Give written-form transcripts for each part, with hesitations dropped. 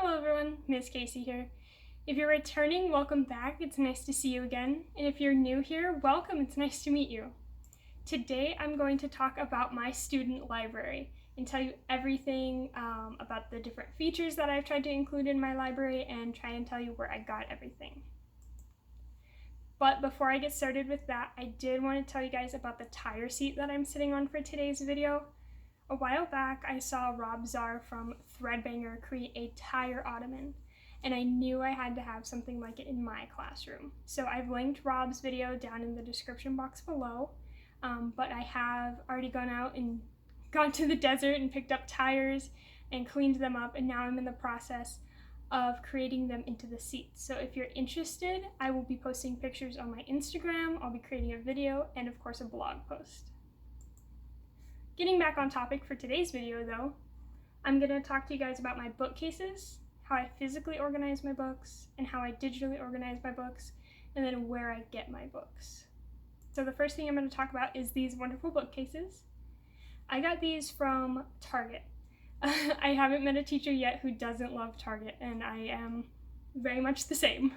Hello everyone, Miss Casey here. If you're returning, welcome back. It's nice to see you again. And if you're new here, welcome. It's nice to meet you. Today I'm going to talk about my student library and tell you everything about the different features that I've tried to include in my library and try and tell you where I got everything. But before I get started with that, I did want to tell you guys about the tire seat that I'm sitting on for today's video. A while back, I saw Rob Czar from Threadbanger create a tire ottoman, and I knew I had to have something like it in my classroom. So I've linked Rob's video down in the description box below, but I have already gone out and gone to the desert and picked up tires and cleaned them up, and now I'm in the process of creating them into the seats. So if you're interested, I will be posting pictures on my Instagram, I'll be creating a video, and of course a blog post. Getting back on topic for today's video though, I'm going to talk to you guys about my bookcases, how I physically organize my books, and how I digitally organize my books, and then where I get my books. So the first thing I'm going to talk about is these wonderful bookcases. I got these from Target. I haven't met a teacher yet who doesn't love Target, and I am very much the same.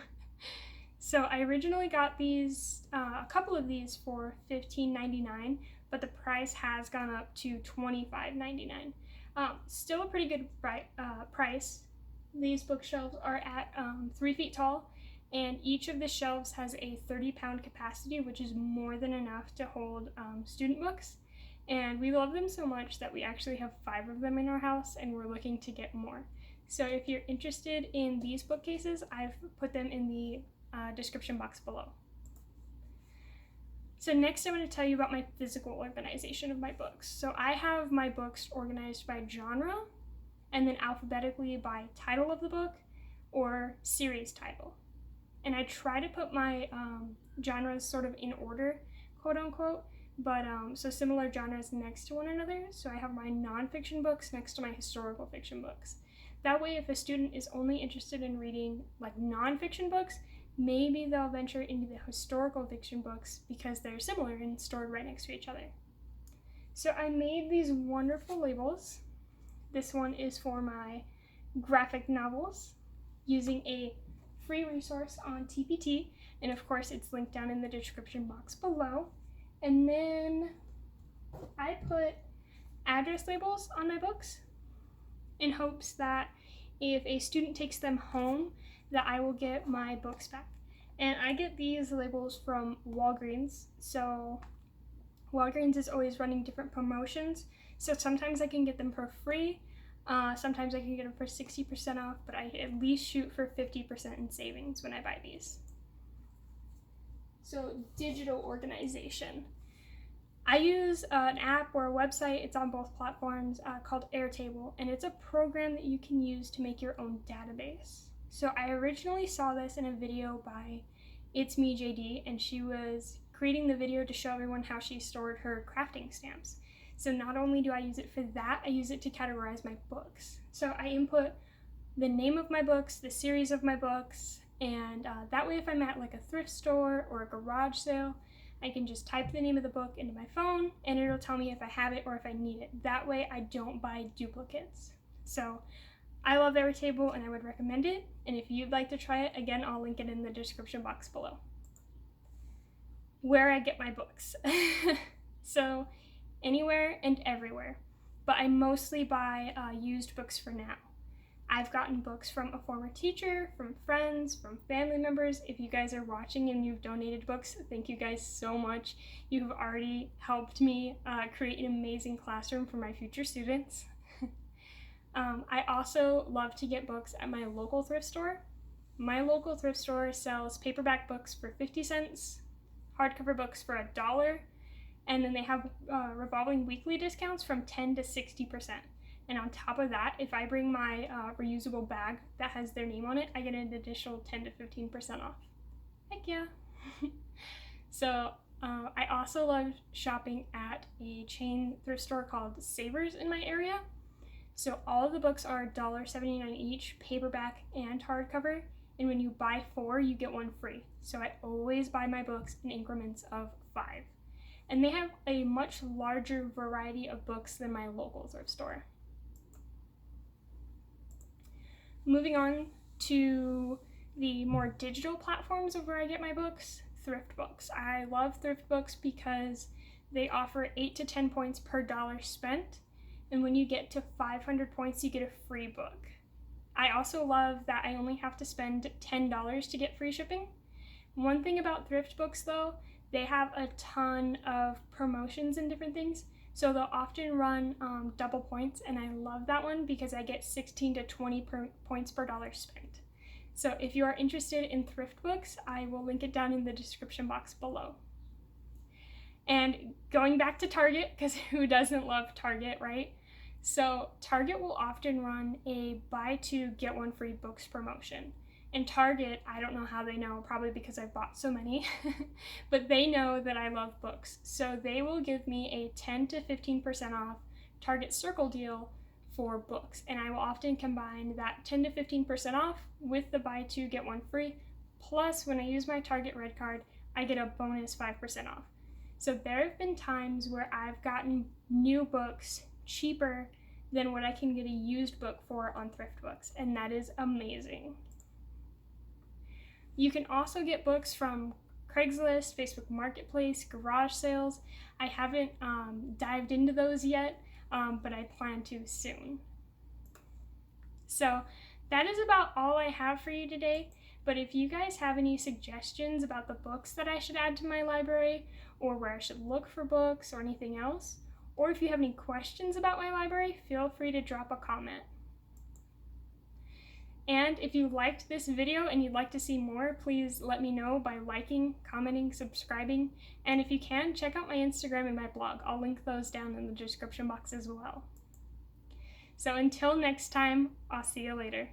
So I originally got these, a couple of these for $15.99, but the price has gone up to $25.99. Still a pretty good price. These bookshelves are at 3 feet tall, and each of the shelves has a 30-pound capacity, which is more than enough to hold student books. And we love them so much that we actually have 5 of them in our house, and we're looking to get more. So if you're interested in these bookcases, I've put them in the description box below. So next I want to tell you about my physical organization of my books. So I have my books organized by genre, and then alphabetically by title of the book or series title. And I try to put my genres sort of in order, quote unquote, but so similar genres next to one another. So I have my nonfiction books next to my historical fiction books. That way, if a student is only interested in reading like nonfiction books, maybe they'll venture into the historical fiction books because they're similar and stored right next to each other. So I made these wonderful labels. This one is for my graphic novels using a free resource on TPT, and of course it's linked down in the description box below. And then I put address labels on my books in hopes that if a student takes them home, that I will get my books back. And I get these labels from Walgreens. So Walgreens is always running different promotions. So sometimes I can get them for free. Sometimes I can get them for 60% off, but I at least shoot for 50% in savings when I buy these. So digital organization. I use an app or a website, it's on both platforms, called Airtable, and it's a program that you can use to make your own database. So I originally saw this in a video by It's Me JD, and she was creating the video to show everyone how she stored her crafting stamps. So not only do I use it for that, I use it to categorize my books. So I input the name of my books, the series of my books, and that way if I'm at like a thrift store or a garage sale, I can just type the name of the book into my phone and it'll tell me if I have it or if I need it. That way I don't buy duplicates. So I love Airtable and I would recommend it. And if you'd like to try it, again, I'll link it in the description box below. Where I get my books. So anywhere and everywhere. But I mostly buy used books for now. I've gotten books from a former teacher, from friends, from family members. If you guys are watching and you've donated books, thank you guys so much. You've already helped me create an amazing classroom for my future students. I also love to get books at my local thrift store. My local thrift store sells paperback books for 50 cents, hardcover books for $1, and then they have revolving weekly discounts from 10 to 60%. And on top of that, if I bring my reusable bag that has their name on it, I get an additional 10 to 15% off. Heck yeah. So I also love shopping at a chain thrift store called Savers in my area. So all of the books are $1.79 each, paperback and hardcover. And when you buy 4, you get 1 free. So I always buy my books in increments of 5. And they have a much larger variety of books than my local thrift store. Moving on to the more digital platforms of where I get my books, thrift books. I love thrift books because they offer 8 to 10 points per dollar spent, and when you get to 500 points, you get a free book. I also love that I only have to spend $10 to get free shipping. One thing about thrift books though, they have a ton of promotions and different things. So they'll often run double points, and I love that one because I get 16 to 20 points per dollar spent. So if you are interested in thrift books, I will link it down in the description box below. And going back to Target, because who doesn't love Target, right? So Target will often run a buy two, get one free books promotion. And Target, I don't know how they know, probably because I've bought so many, but they know that I love books. So they will give me a 10 to 15% off Target Circle deal for books. And I will often combine that 10 to 15% off with the buy two, get one free. Plus, when I use my Target Red Card, I get a bonus 5% off. So there have been times where I've gotten new books cheaper than what I can get a used book for on thrift books, and that is amazing. You can also get books from Craigslist, Facebook Marketplace, garage sales. I haven't dived into those yet, but I plan to soon. So that is about all I have for you today. But if you guys have any suggestions about the books that I should add to my library, or where I should look for books, or anything else, or if you have any questions about my library, feel free to drop a comment. And if you liked this video and you'd like to see more, please let me know by liking, commenting, subscribing, and if you can, check out my Instagram and my blog. I'll link those down in the description box as well. So until next time, I'll see you later.